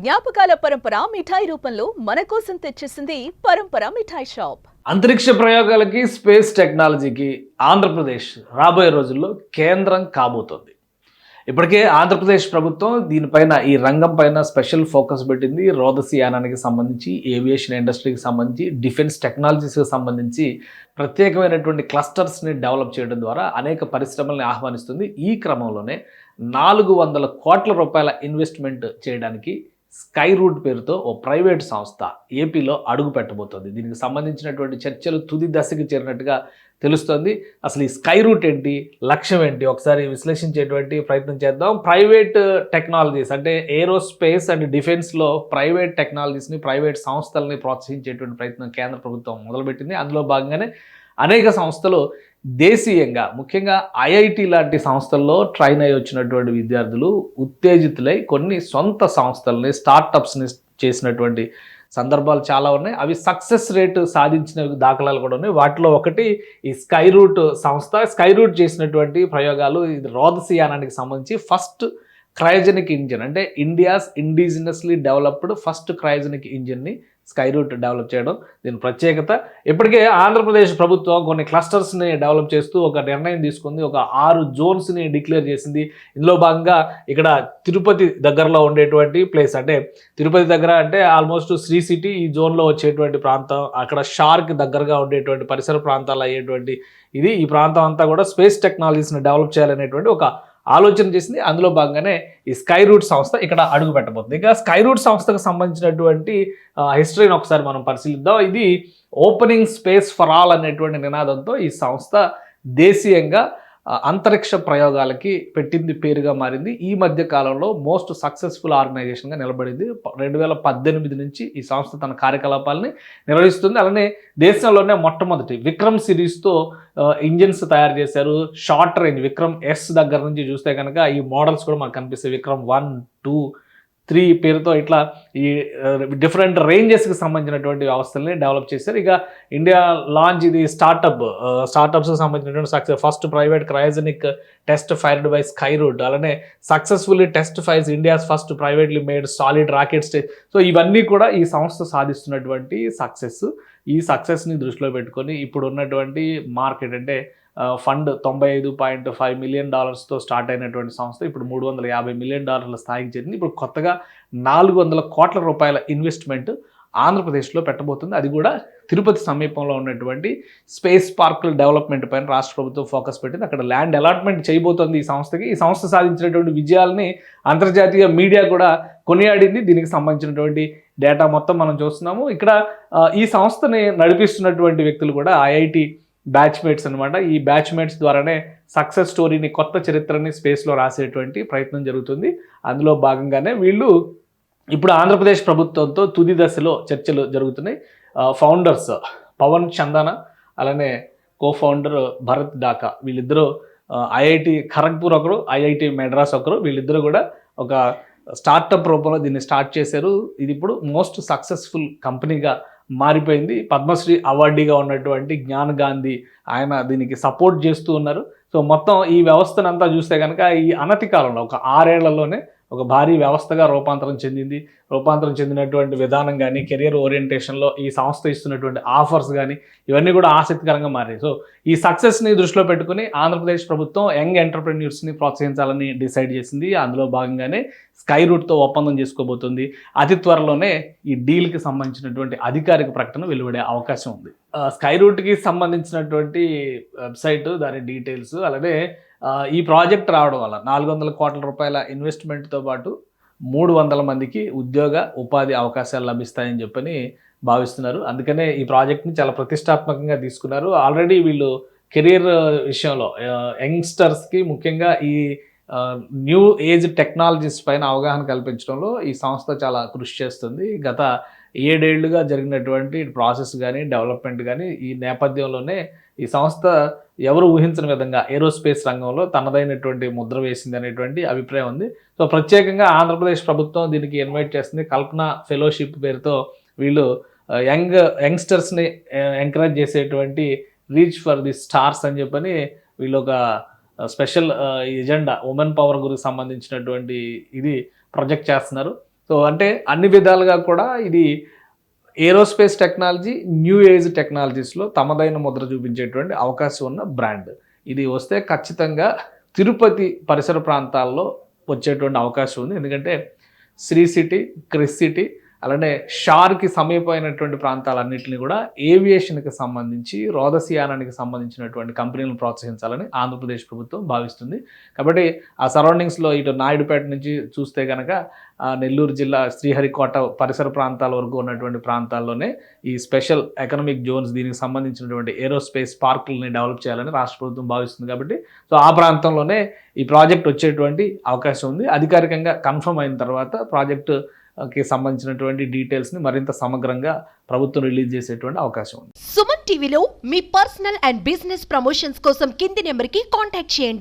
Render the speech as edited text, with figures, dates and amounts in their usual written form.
జ్ఞాపకాల పరంపర మిఠాయి రూపంలో మన కోసం తెచ్చేసింది పరంపర మిఠాయి షాప్. అంతరిక్ష ప్రయోగాలకి స్పేస్ టెక్నాలజీకి ఆంధ్రప్రదేశ్ రాబోయే రోజుల్లో కేంద్రం కాబోతోంది. ఇప్పటికే ఆంధ్రప్రదేశ్ ప్రభుత్వం దీనిపైన ఈ రంగం పైన స్పెషల్ ఫోకస్ పెట్టింది. రోదసి యానానికి సంబంధించి, ఏవియేషన్ ఇండస్ట్రీకి సంబంధించి, డిఫెన్స్ టెక్నాలజీస్కి సంబంధించి ప్రత్యేకమైనటువంటి క్లస్టర్స్ని డెవలప్ చేయడం ద్వారా అనేక పరిశ్రమల్ని ఆహ్వానిస్తుంది. ఈ క్రమంలోనే 400 కోట్ల రూపాయల ఇన్వెస్ట్మెంట్ చేయడానికి స్కై రూట్ పేరుతో ఓ ప్రైవేట్ సంస్థ ఏపీలో అడుగు పెట్టబోతోంది. దీనికి సంబంధించినటువంటి చర్చలు తుది దశకి చేరినట్టుగా తెలుస్తోంది. అసలు ఈ స్కై రూట్ ఏంటి, లక్ష్యం ఏంటి, ఒకసారి విశ్లేషించేటువంటి ప్రయత్నం చేద్దాం. ప్రైవేట్ టెక్నాలజీస్ అంటే ఏరోస్పేస్ అండ్ డిఫెన్స్లో ప్రైవేట్ టెక్నాలజీస్ని, ప్రైవేట్ సంస్థల్ని ప్రోత్సహించేటువంటి ప్రయత్నం కేంద్ర ప్రభుత్వం మొదలుపెట్టింది. అందులో భాగంగానే అనేక సంస్థలు దేశీయంగా, ముఖ్యంగా ఐఐటి లాంటి సంస్థల్లో ట్రైన్ అయ్యి వచ్చినటువంటి విద్యార్థులు ఉత్తేజితులై కొన్ని సొంత సంస్థల్ని, స్టార్టప్స్ని చేసినటువంటి సందర్భాలు చాలా ఉన్నాయి. అవి సక్సెస్ రేట్ సాధించిన దాఖలాలు కూడా ఉన్నాయి. వాటిలో ఒకటి ఈ స్కై రూట్ సంస్థ. స్కై రూట్ చేసినటువంటి ప్రయోగాలు, ఇది రోదసి యానానికి సంబంధించి ఫస్ట్ క్రయోజెనిక్ ఇంజిన్, అంటే India's indigenously developed first cryogenic ఇంజిన్ని స్కై రూట్ డెవలప్ చేయడం దీని ప్రత్యేకత. ఇప్పటికే ఆంధ్రప్రదేశ్ ప్రభుత్వం కొన్ని క్లస్టర్స్ని డెవలప్ చేస్తూ ఒక నిర్ణయం తీసుకుంది. ఒక 6 జోన్స్ని డిక్లేర్ చేసింది. ఇందులో భాగంగా ఇక్కడ తిరుపతి దగ్గరలో ఉండేటువంటి ప్లేస్, అంటే తిరుపతి దగ్గర అంటే ఆల్మోస్ట్ శ్రీ సిటీ ఈ జోన్లో వచ్చేటువంటి ప్రాంతం, అక్కడ షార్క్ దగ్గరగా ఉండేటువంటి పరిసర ప్రాంతాలు అయ్యేటువంటి ఇది, ఈ ప్రాంతం అంతా కూడా స్పేస్ టెక్నాలజీస్ని డెవలప్ చేయాలనేటువంటి ఒక ఆలోచన చేసింది. అందులో భాగంగానే ఈ స్కై రూట్ సంస్థ ఇక్కడ అడుగు పెట్టబోతుంది. ఇక స్కై రూట్ సంస్థకు సంబంధించినటువంటి హిస్టరీని ఒకసారి మనం పరిశీలిద్దాం. ఇది ఓపెనింగ్ స్పేస్ ఫర్ ఆల్ అనేటువంటి నినాదంతో ఈ సంస్థ దేశీయంగా అంతరిక్ష ప్రయోగాలకి పెట్టింది పేరుగా మారింది. ఈ మధ్య కాలంలో మోస్ట్ సక్సెస్ఫుల్ ఆర్గనైజేషన్గా నిలబడింది. 2018 నుంచి ఈ సంస్థ తన కార్యకలాపాలని నిర్వహిస్తుంది. అలానే దేశంలోనే మొట్టమొదటి విక్రమ్ సిరీస్తో ఇంజిన్స్ తయారు చేశారు. షార్ట్ రేంజ్ విక్రమ్ ఎస్ దగ్గర నుంచి చూస్తే కనుక ఈ మోడల్స్ కూడా మనకు కనిపిస్తాయి. విక్రమ్ 1, 2, 3 పేరుతో ఇట్లా ఈ డిఫరెంట్ రేంజెస్కి సంబంధించినటువంటి వ్యవస్థల్ని డెవలప్ చేశారు. ఇక ఇండియా లాంచ్ ఇది స్టార్టప్స్కి సంబంధించినటువంటి success first private cryogenic test fired by Skyroot, అలానే successfully test fires India's first privately made solid rocket stage. So ఇవన్నీ కూడా ఈ సంస్థ సాధిస్తున్నటువంటి సక్సెస్. ఈ సక్సెస్ని దృష్టిలో పెట్టుకొని ఇప్పుడు ఉన్నటువంటి మార్కెట్, అంటే ఫండ్ $95.5 మిలియన్ స్టార్ట్ అయినటువంటి సంస్థ ఇప్పుడు $350 మిలియన్ స్థాయికి చేరింది. ఇప్పుడు కొత్తగా 400 కోట్ల రూపాయల ఇన్వెస్ట్మెంట్ ఆంధ్రప్రదేశ్లో పెట్టబోతుంది. అది కూడా తిరుపతి సమీపంలో ఉన్నటువంటి స్పేస్ పార్కుల డెవలప్మెంట్ పైన రాష్ట్ర ప్రభుత్వం ఫోకస్ పెట్టింది. అక్కడ ల్యాండ్ అలాట్మెంట్ చేయబోతోంది ఈ సంస్థకి. ఈ సంస్థ సాధించినటువంటి విజయాల్ని అంతర్జాతీయ మీడియా కూడా కొనియాడింది. దీనికి సంబంధించినటువంటి డేటా మొత్తం మనం చూస్తున్నాము. ఇక్కడ ఈ సంస్థని నడిపిస్తున్నటువంటి వ్యక్తులు కూడా ఐఐటి బ్యాచ్మేట్స్ అనమాట. ఈ బ్యాచ్మేట్స్ ద్వారానే సక్సెస్ స్టోరీని, కొత్త చరిత్రని స్పేస్లో రాసేటువంటి ప్రయత్నం జరుగుతుంది. అందులో భాగంగానే వీళ్ళు ఇప్పుడు ఆంధ్రప్రదేశ్ ప్రభుత్వంతో తుది దశలో చర్చలు జరుగుతున్నాయి. ఫౌండర్స్ పవన్ చందన, అలానే కో-ఫౌండర్ భరత్ డాకా, వీళ్ళిద్దరూ ఐఐటి ఖరగ్పూర్ ఒకరు, ఐఐటి మెడ్రాస్ ఒకరు, వీళ్ళిద్దరూ కూడా ఒక స్టార్టప్ రూపంలో దీన్ని స్టార్ట్ చేశారు. ఇది ఇప్పుడు మోస్ట్ సక్సెస్ఫుల్ కంపెనీగా మారిపోయింది. పద్మశ్రీ అవార్డీగా ఉన్నటువంటి జ్ఞాన్ గాంధీ ఆయన దీనికి సపోర్ట్ చేస్తూ ఉన్నారు. సో మొత్తం ఈ వ్యవస్థనంతా చూస్తే కనుక ఈ అనతి కాలంలో ఒక 6 ఏళ్లలోనే ఒక భారీ వ్యవస్థగా రూపాంతరం చెందినటువంటి విధానం కానీ, కెరియర్ ఓరియంటేషన్లో ఈ సంస్థ ఇస్తున్నటువంటి ఆఫర్స్ కానీ ఇవన్నీ కూడా ఆసక్తికరంగా మారాయి. సో ఈ సక్సెస్ని దృష్టిలో పెట్టుకుని ఆంధ్రప్రదేశ్ ప్రభుత్వం యంగ్ ఎంటర్ప్రెన్యూర్స్ని ప్రోత్సహించాలని డిసైడ్ చేసింది. అందులో భాగంగానే స్కై రూట్తో ఒప్పందం చేసుకోబోతుంది. అతి త్వరలోనే ఈ డీల్కి సంబంధించినటువంటి అధికారిక ప్రకటన వెలువడే అవకాశం ఉంది. స్కై రూట్కి సంబంధించినటువంటి వెబ్సైట్, దాని డీటెయిల్స్, అలానే ఈ ప్రాజెక్ట్ రావడం వల్ల 400 కోట్ల రూపాయల ఇన్వెస్ట్మెంట్తో పాటు 300 మందికి ఉపాధి అవకాశాలు లభిస్తాయని చెప్పని భావిస్తున్నారు. అందుకనే ఈ ప్రాజెక్ట్ని చాలా ప్రతిష్టాత్మకంగా తీసుకున్నారు. ఆల్రెడీ వీళ్ళు కెరీర్ విషయంలో యంగ్స్టర్స్కి, ముఖ్యంగా ఈ న్యూ ఏజ్ టెక్నాలజీస్ పైన అవగాహన కల్పించడంలో ఈ సంస్థ చాలా కృషి చేస్తుంది. గత 7 ఏళ్లుగా జరిగినటువంటి ప్రాసెస్ కానీ, డెవలప్మెంట్ కానీ ఈ నేపథ్యంలోనే ఈ సంస్థ ఎవరు ఊహించిన విధంగా ఏరోస్పేస్ రంగంలో తనదైనటువంటి ముద్ర వేసింది అనేటువంటి అభిప్రాయం ఉంది. సో ప్రత్యేకంగా ఆంధ్రప్రదేశ్ ప్రభుత్వం దీనికి ఇన్వైట్ చేస్తుంది. కల్పన ఫెలోషిప్ పేరుతో వీళ్ళు యంగ్స్టర్స్ని ఎంకరేజ్ చేసేటువంటి రీచ్ ఫర్ ది స్టార్స్ అని చెప్పని వీళ్ళు ఒక స్పెషల్ ఎజెండా, ఉమెన్ పవర్ గురించి సంబంధించినటువంటి ఇది ప్రొజెక్ట్ చేస్తున్నారు. సో సో అంటే అన్ని విధాలుగా కూడా ఇది ఏరోస్పేస్ టెక్నాలజీ, న్యూ ఏజ్ టెక్నాలజీస్లో తమదైన ముద్ర చూపించేటువంటి అవకాశం ఉన్న బ్రాండ్. ఇది వస్తే ఖచ్చితంగా తిరుపతి పరిసర ప్రాంతాల్లో వచ్చేటువంటి అవకాశం ఉంది. ఎందుకంటే శ్రీ సిటీ, క్రిస్ సిటీ, అలానే షార్కి సమీపమైనటువంటి ప్రాంతాలన్నింటినీ కూడా ఏవియేషన్కి సంబంధించి, రోదసియానానికి సంబంధించినటువంటి కంపెనీలను ప్రోత్సహించాలని ఆంధ్రప్రదేశ్ ప్రభుత్వం భావిస్తుంది. కాబట్టి ఆ సరౌండింగ్స్లో ఇటు నాయుడుపేట నుంచి చూస్తే కనుక నెల్లూరు జిల్లా శ్రీహరికోట పరిసర ప్రాంతాల వరకు ఉన్నటువంటి ప్రాంతాల్లోనే ఈ స్పెషల్ ఎకనామిక్ జోన్స్, దీనికి సంబంధించినటువంటి ఏరోస్పేస్ పార్కులని డెవలప్ చేయాలని రాష్ట్ర ప్రభుత్వం భావిస్తుంది. కాబట్టి సో ఆ ప్రాంతంలోనే ఈ ప్రాజెక్ట్ వచ్చేటువంటి అవకాశం ఉంది. అధికారికంగా కన్ఫర్మ్ అయిన తర్వాత ప్రాజెక్టుకి సంబంధించినటువంటి డీటెయిల్స్ని మరింత సమగ్రంగా ప్రభుత్వం రిలీజ్ చేసేటువంటి అవకాశం ఉంది. సుమన్ టీవీలో మీ పర్సనల్ అండ్ బిజినెస్ ప్రమోషన్స్ కోసం కింది నెంబర్కి కాంటాక్ట్ చేయండి.